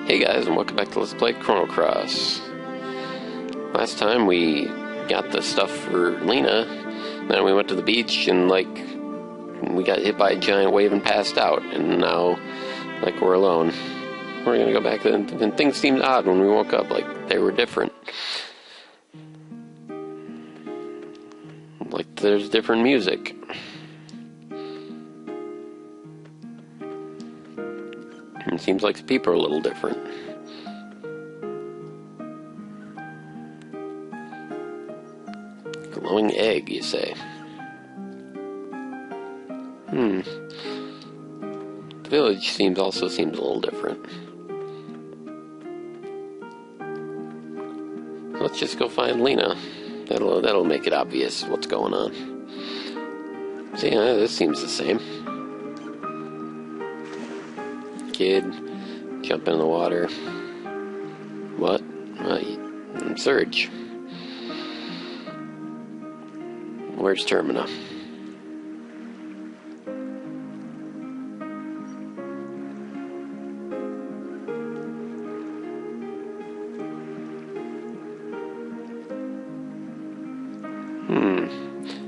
Hey guys, and welcome back to Let's Play Chrono. Last time we got the stuff for Lena, then we went to the beach and we got hit by a giant wave and passed out, and now we're alone. We're gonna go back and things seemed odd when we woke up, like they were different. Like there's different music. It seems like people are a little different. Glowing egg, you say? The village also seems a little different. Let's just go find Lena. That'll make it obvious what's going on. See, this seems the same. Kid, jumping in the water. What? Surge. Where's Termina?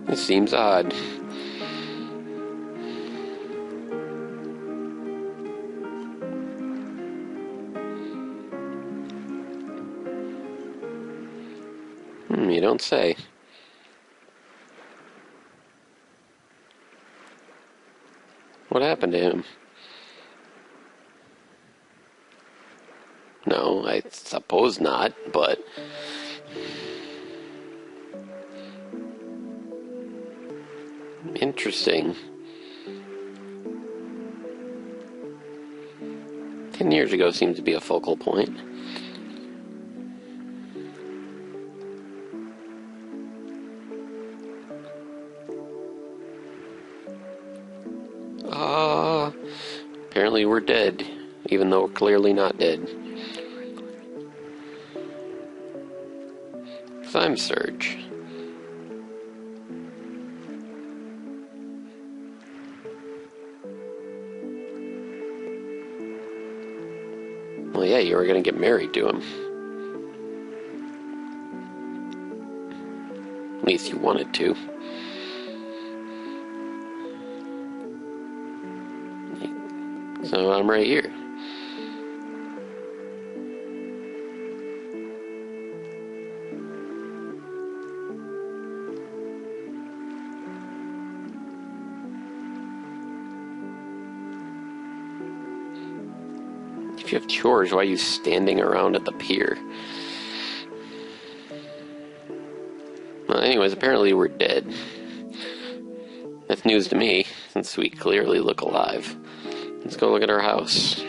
This seems odd. You don't say. What happened to him? No, I suppose not, but... Interesting. 10 years ago seems to be a focal point. Apparently we're dead, even though we're clearly not dead. Time surge. Well, yeah, you were gonna get married to him. At least you wanted to. So I'm right here. If you have chores, why are you standing around at the pier? Well, anyways, apparently we're dead. That's news to me, since we clearly look alive. Let's go look at our house.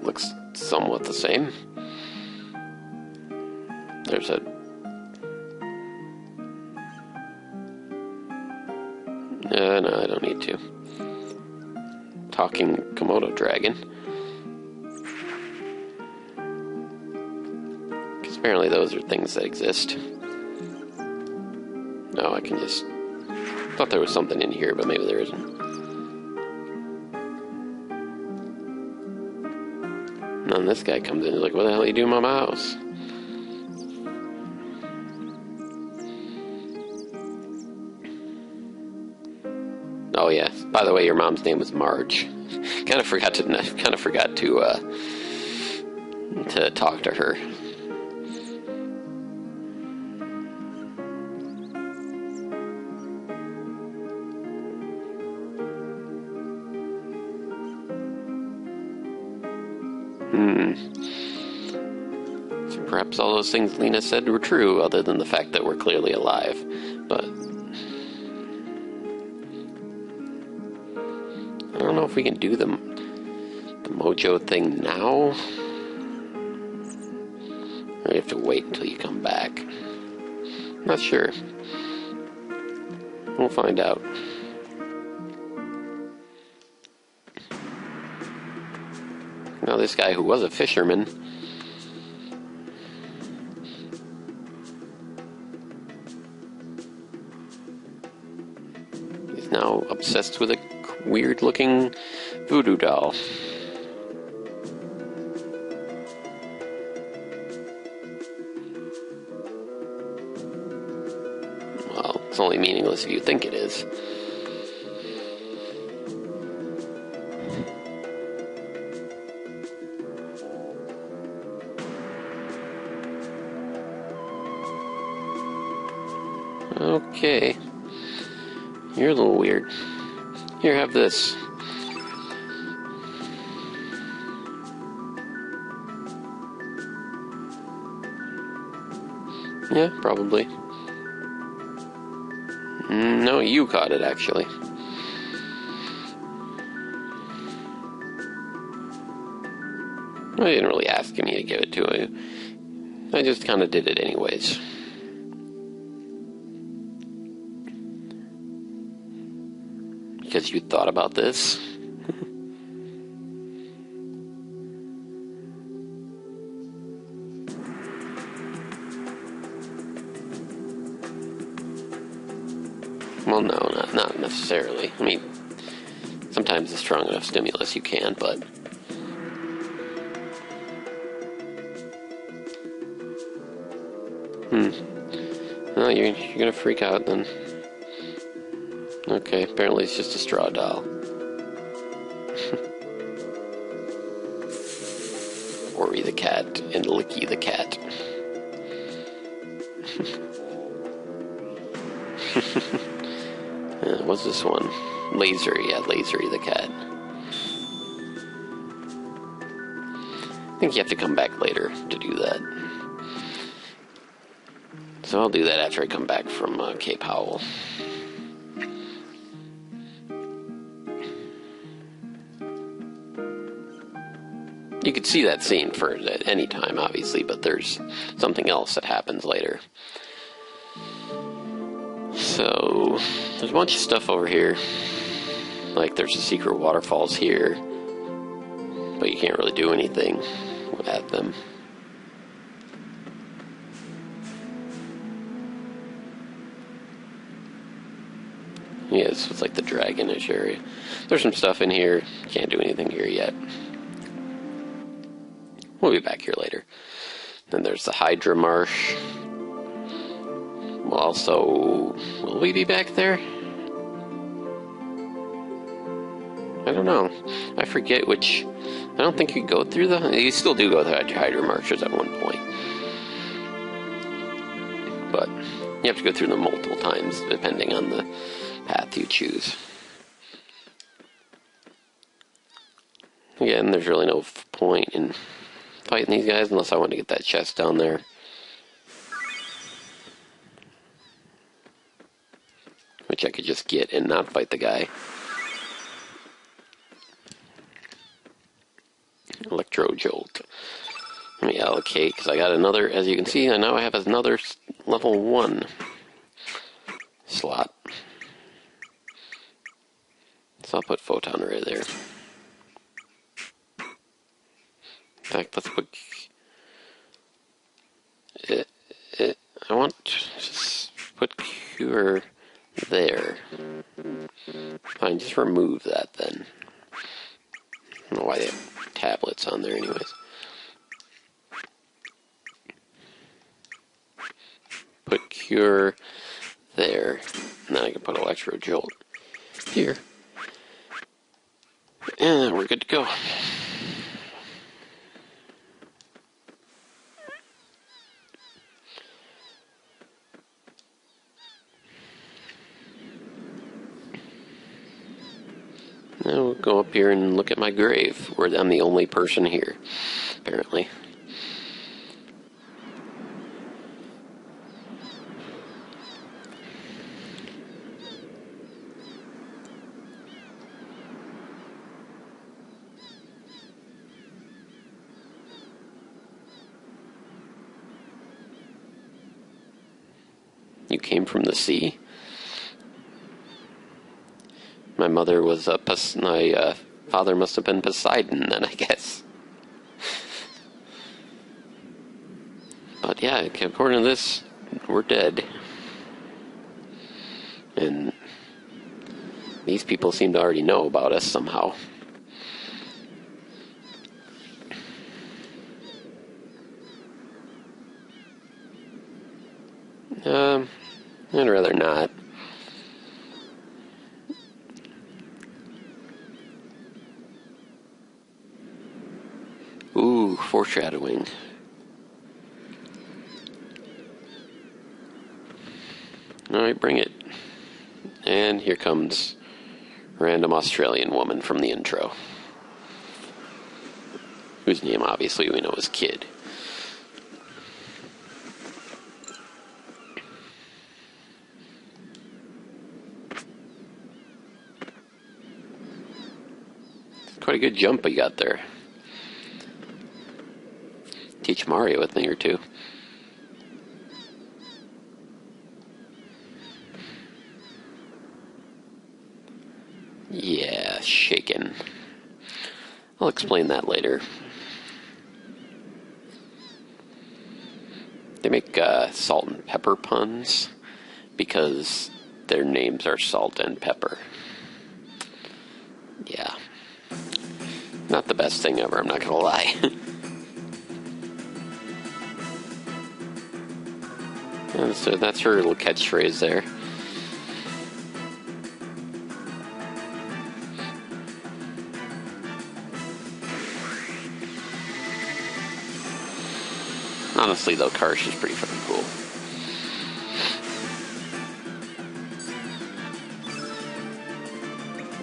Looks somewhat the same. There's a... no, I don't need to. Talking Komodo dragon. Because apparently those are things that exist. No, I can just... thought there was something in here, but maybe there isn't. And then this guy comes in and is like, what the hell are you doing in my house? Oh yeah, by the way, your mom's name was Marge. Kind of forgot to talk to her. So perhaps all those things Lena said were true, other than the fact that we're clearly alive. But I don't know if we can do the mojo thing now. Or we have to wait until you come back. Not sure. We'll find out. Now this guy who was a fisherman He's now obsessed with a weird-looking voodoo doll. Well, it's only meaningless if you think it is. Okay. You're a little weird. Here, have this. Yeah, probably. No, you caught it, actually. I didn't really ask me to give it to you. I just kind of did it anyways. Because you thought about this. Well, no, not necessarily. I mean, sometimes a strong enough stimulus you can, but... No, you're gonna freak out then. Okay, apparently it's just a straw doll. Ori the cat and Licky the cat. What's this one? Lasery, yeah, Lasery the cat. I think you have to come back later to do that. So I'll do that after I come back from Cape Howell. You could see that scene for at any time, obviously, but there's something else that happens later. So, there's a bunch of stuff over here. Like, there's the secret waterfalls here, but you can't really do anything at them. Yeah, this was like the dragonish area. There's some stuff in here. Can't do anything here yet. We'll be back here later. Then there's the Hydra Marsh. We'll also... Will we be back there? I don't know. I forget which... I don't think you go through the... You still do go through Hydra Marshes at one point. But you have to go through them multiple times, depending on the path you choose. Again, there's really no point in fighting these guys unless I want to get that chest down there. Which I could just get and not fight the guy. Electro Jolt. Let me allocate, because I got another, as you can see, I now have another level 1 slot. So I'll put Photon right there. In fact, let's put... I want to just put Cure there. Fine, just remove that then. I don't know why they have tablets on there anyways. Put Cure there. And then I can put Electro Jolt here. And we're good to go. Now we'll go up here and look at my grave, where I'm the only person here, apparently. You came from the sea? My mother was my father must have been Poseidon then, I guess. But yeah, according to this, we're dead. And These people seem to already know about us somehow. I'd rather not. Ooh, foreshadowing. Alright, bring it. And here comes random Australian woman from the intro. Whose name obviously we know is Kid. Quite a good jump we got there. Teach Mario a thing or two. Yeah, shaken. I'll explain that later. They make salt and pepper puns because their names are Salt and Pepper. Yeah. Not the best thing ever, I'm not gonna lie. So that's her little catchphrase there. Honestly, though, Karsh is pretty fucking cool.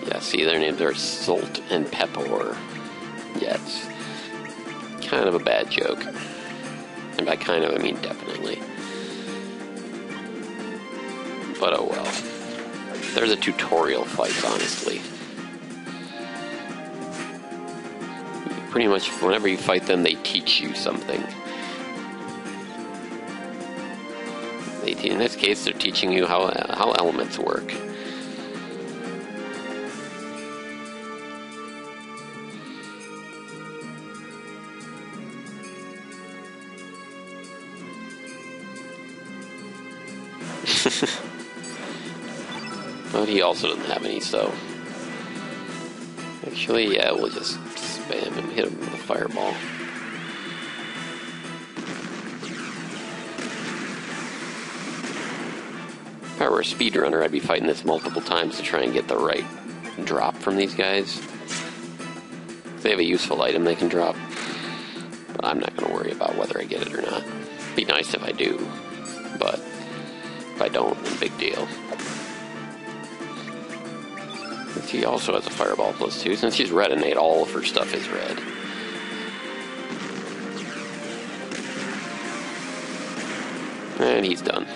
Yeah, see, their names are Salt and Pepper. Yeah, it's kind of a bad joke. And by kind of, I mean definitely. But oh well. They're the tutorial fights, honestly. Pretty much, whenever you fight them, they teach you something. In this case, they're teaching you how elements work. But he also doesn't have any, so... Actually, yeah, we'll just spam him, hit him with a fireball. If I were a speedrunner, I'd be fighting this multiple times to try and get the right drop from these guys. If they have a useful item they can drop. But I'm not going to worry about whether I get it or not. It'd be nice if I do, but if I don't, then big deal. She also has a fireball +2. Since she's red innate, all of her stuff is red. And he's done.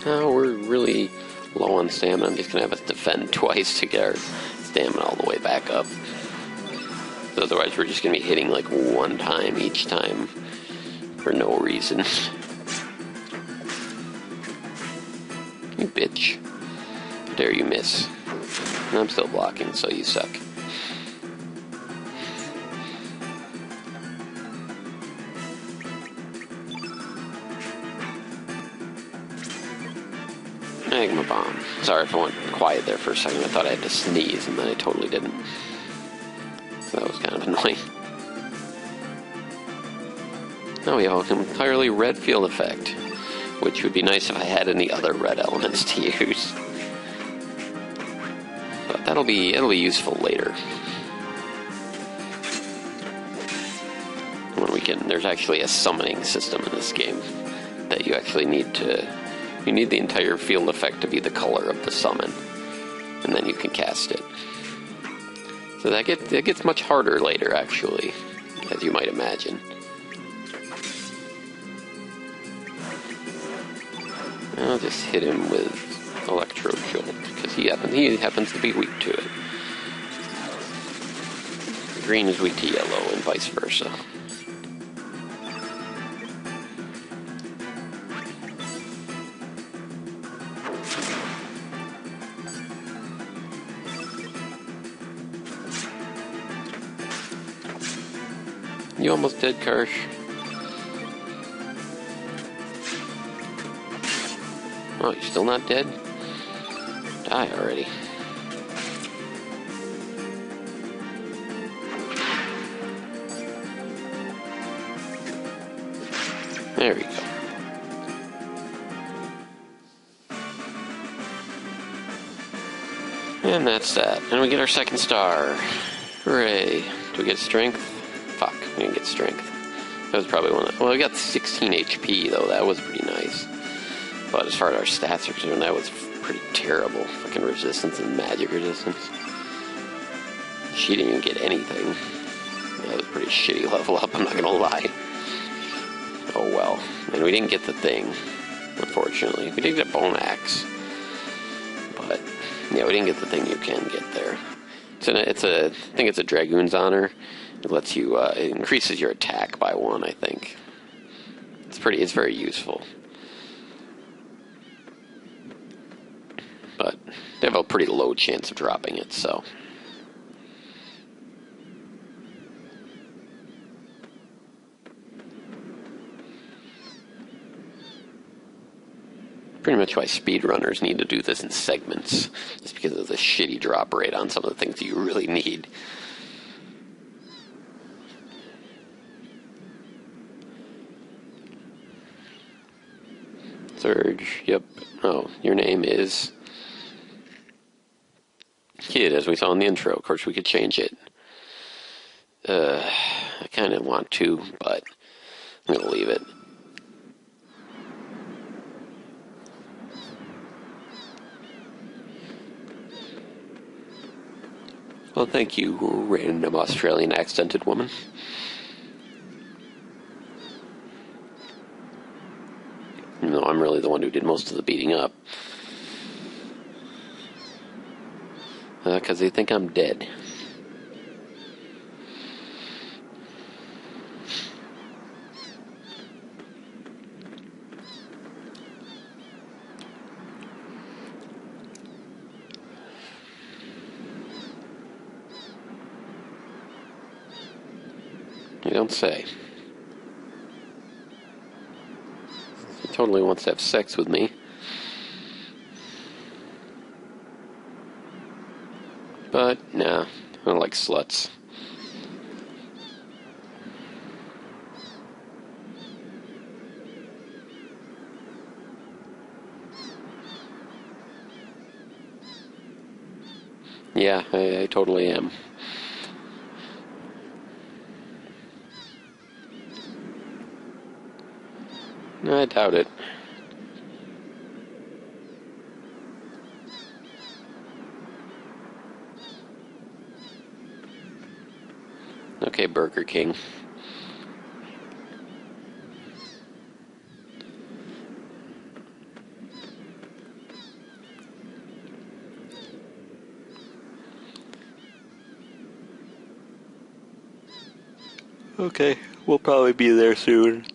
Now we're really low on stamina. I'm just going to have us defend twice to get our stamina all the way back up. Otherwise we're just going to be hitting like one time each time for no reason. You bitch. How dare you miss. And I'm still blocking, so you suck. Magma bomb. Sorry if I went quiet there for a second. I thought I had to sneeze, and then I totally didn't. So that was kind of annoying. Now we have an entirely red field effect, which would be nice if I had any other red elements to use. But it'll be useful later. When we can, there's actually a summoning system in this game that you actually need to. You need the entire field effect to be the color of the summon, and then you can cast it. So that gets much harder later, actually, as you might imagine. I'll just hit him with Electro Jolt, because he happens to be weak to it. Green is weak to yellow, and vice versa. You almost did, Karsh. Oh, you're still not dead? Die already. There we go. And that's that. And we get our second star. Hooray. Do we get strength? Fuck, we didn't get strength. That was probably one of... Well, we got 16 HP, though. That was pretty nice. But as far as our stats are concerned, that was pretty terrible. Fucking resistance and magic resistance. She didn't even get anything. That was a pretty shitty level up, I'm not gonna lie. Oh well. And we didn't get the thing, unfortunately. We did get a bone axe. But, yeah, we didn't get the thing you can get there. I think it's a Dragoon's Honor. It lets you, it increases your attack by 1, I think. It's very useful. But they have a pretty low chance of dropping it, so. Pretty much why speedrunners need to do this in segments, just because of the shitty drop rate on some of the things that you really need. Surge, yep. Oh, your name is Kid, as we saw in the intro. Of course, we could change it. I kind of want to, but I'm going to leave it. Well, thank you, random Australian accented woman. No, I'm really the one who did most of the beating up. Because they think I'm dead. You don't say. He totally wants to have sex with me. But, nah, I don't like sluts. Yeah, I totally am. I doubt it. Okay, Burger King. Okay, we'll probably be there soon.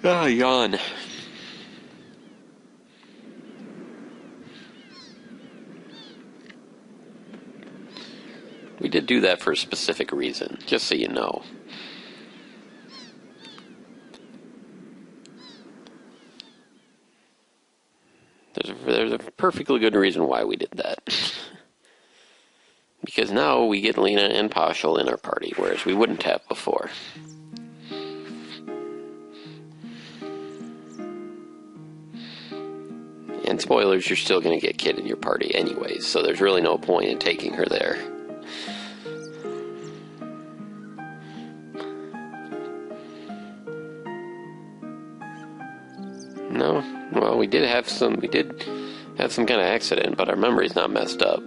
Ah, yawn. We did do that for a specific reason, just so you know. There's a perfectly good reason why we did that. Because now we get Lena and Pashal in our party, whereas we wouldn't have before. And spoilers, you're still going to get Kid in your party anyways, so there's really no point in taking her there. No? Well, we did have some kind of accident, but our memory's not messed up.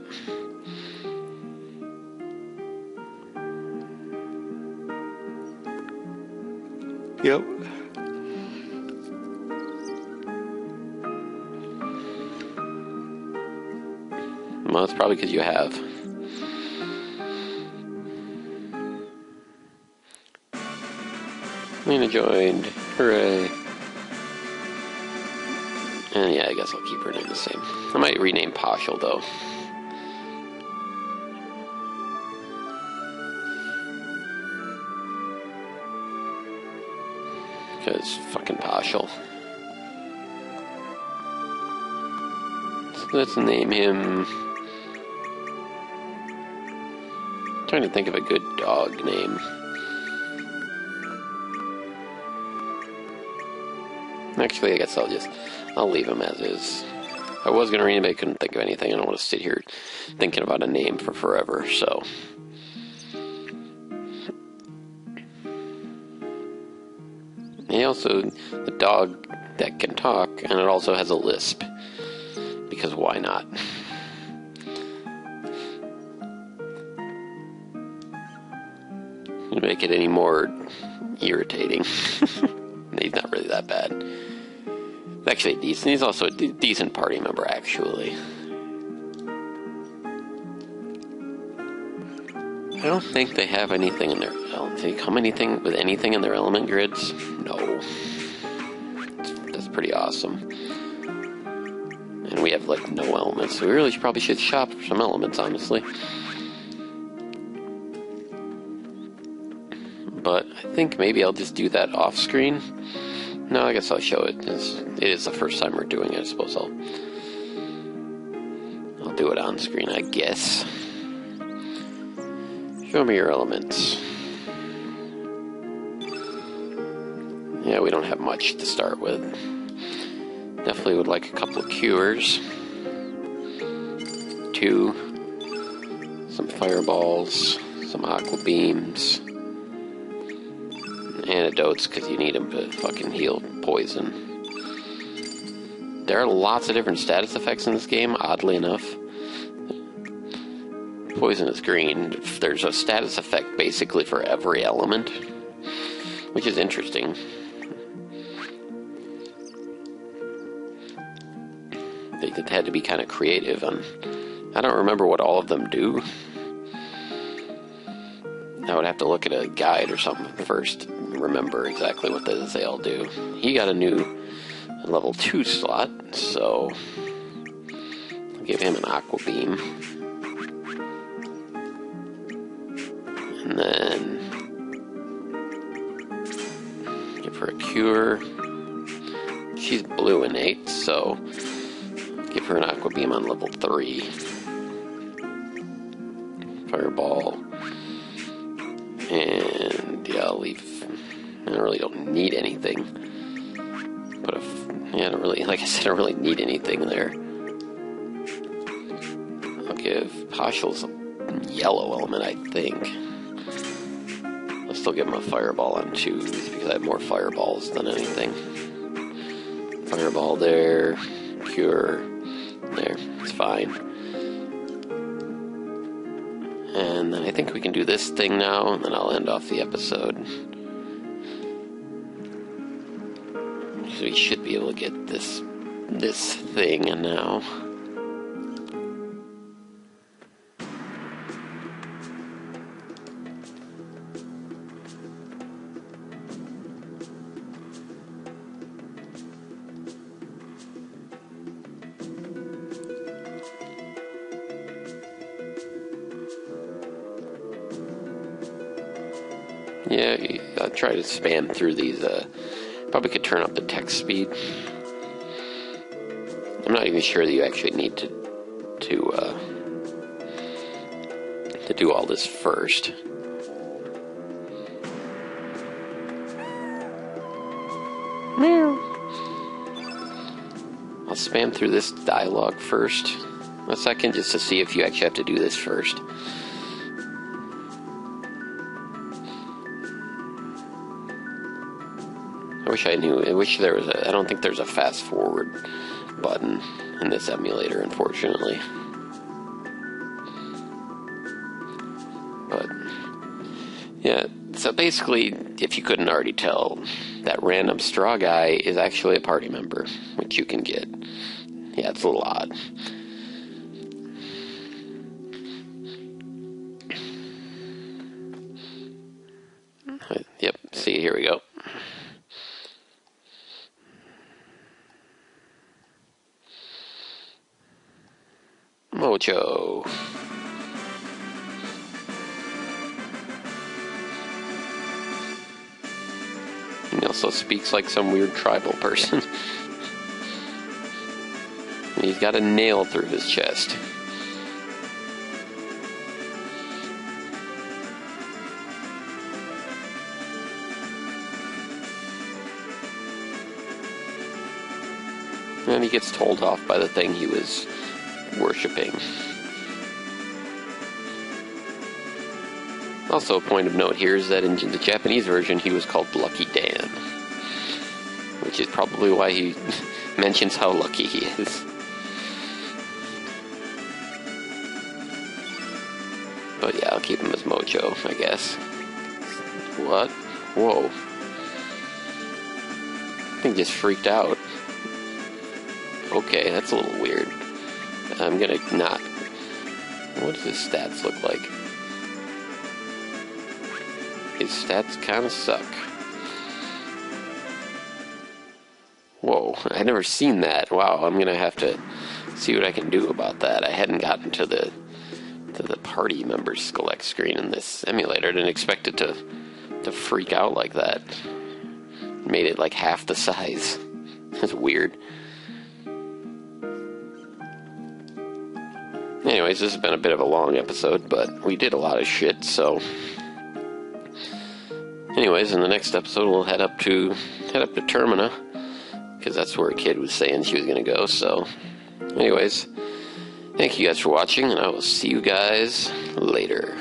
Yep. Well, it's probably because you have. Lena joined. Hooray. And yeah, I guess I'll keep her name the same. I might rename Pashal, though. is fucking partial. So let's name him... I'm trying to think of a good dog name. Actually, I guess I'll leave him as is. I was going to rename it, I couldn't think of anything. I don't want to sit here thinking about a name for forever, so... He also, the dog that can talk, and it also has a lisp. Because why not? To make it any more irritating. He's not really that bad. He's actually decent. He's also a decent party member, actually. I don't think they have anything in their... Do they come with anything in their element grids? No. That's pretty awesome. And we have, like, no elements. So we really probably should shop for some elements, honestly. But I think maybe I'll just do that off-screen. No, I guess I'll show it. It is the first time we're doing it. I suppose I'll do it on screen, I guess. Show me your elements. Yeah, we don't have much to start with. Definitely would like a couple of cures. 2. Some fireballs. Some aqua beams. Antidotes, because you need them to fucking heal poison. There are lots of different status effects in this game, oddly enough. Poison is green. There's a status effect basically for every element, which is interesting. They had to be kind of creative, and I don't remember what all of them do. I would have to look at a guide or something first to remember exactly what they all do. He got a new level 2 slot, so I'll give him an aqua beam. And then give her a cure. She's blue innate, so give her an aqua beam on level 3. Fireball. And yeah, I'll leave. I really don't need anything. But I don't really, like I said, I don't really need anything there. I'll give Pashal's a yellow element, I think. I'll still give him a fireball on 2 because I have more fireballs than anything. Fireball there, cure there, it's fine. And then I think we can do this thing now, and then I'll end off the episode. So we should be able to get this thing now. Yeah, I'll try to spam through these. Probably could turn up the text speed. I'm not even sure that you actually need to do all this first. Meow. I'll spam through this dialogue first. A second, just to see if you actually have to do this first. I wish I knew. I wish there was I don't think there's a fast forward button in this emulator, unfortunately. But yeah, so basically, if you couldn't already tell, that random straw guy is actually a party member, which you can get. Yeah, it's a little odd. Yep, see, here we go. Mojo. You know, Also speaks like some weird tribal person. He's got a nail through his chest. And he gets told off by the thing he was worshipping. Also, a point of note here is that in the Japanese version, he was called Lucky Dan, which is probably why he mentions how lucky he is. But yeah, I'll keep him as Mojo, I guess. What? Whoa. I think just freaked out. Okay, that's a little weird. I'm gonna not... What does his stats look like? His stats kind of suck. Whoa, I've never seen that. Wow, I'm gonna have to see what I can do about that. I hadn't gotten to the party members select screen in this emulator. I didn't expect it to freak out like that. Made it like half the size. That's weird. Anyways, this has been a bit of a long episode, but we did a lot of shit, so... Anyways, in the next episode, we'll head up to Termina, because that's where a kid was saying she was going to go, so... Anyways, thank you guys for watching, and I will see you guys later.